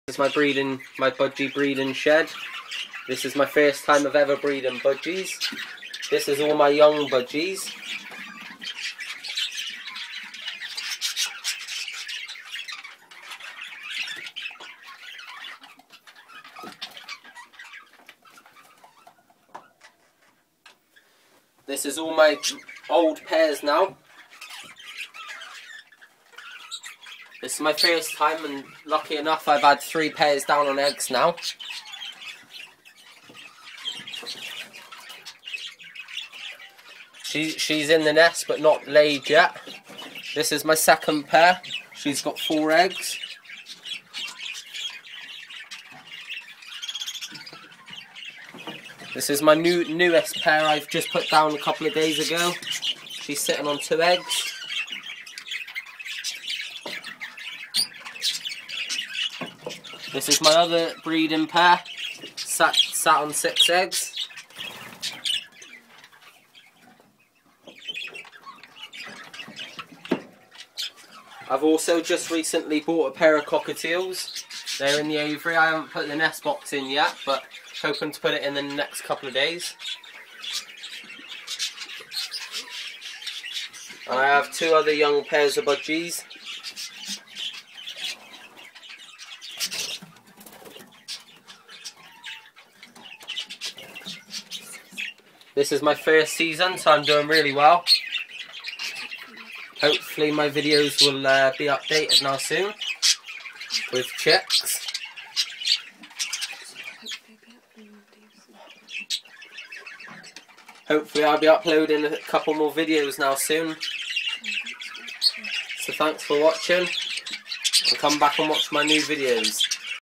This is my budgie breeding shed. This is my first time of ever breeding budgies. This is all my young budgies. This is all my old pairs now. This is my first time, and lucky enough I've had 3 pairs down on eggs now. She's in the nest but not laid yet. This is my second pair. She's got 4 eggs. This is my newest pair I've just put down a couple of days ago. She's sitting on 2 eggs. This is my other breeding pair, sat on 6 eggs. I've also just recently bought a pair of cockatiels. They're in the aviary. I haven't put the nest box in yet, but hoping to put it in the next couple of days. And I have 2 other young pairs of budgies. This is my first season, so I'm doing really well. Hopefully my videos will be updated now soon with chicks. Hopefully I'll be uploading a couple more videos now soon. So thanks for watching, and come back and watch my new videos.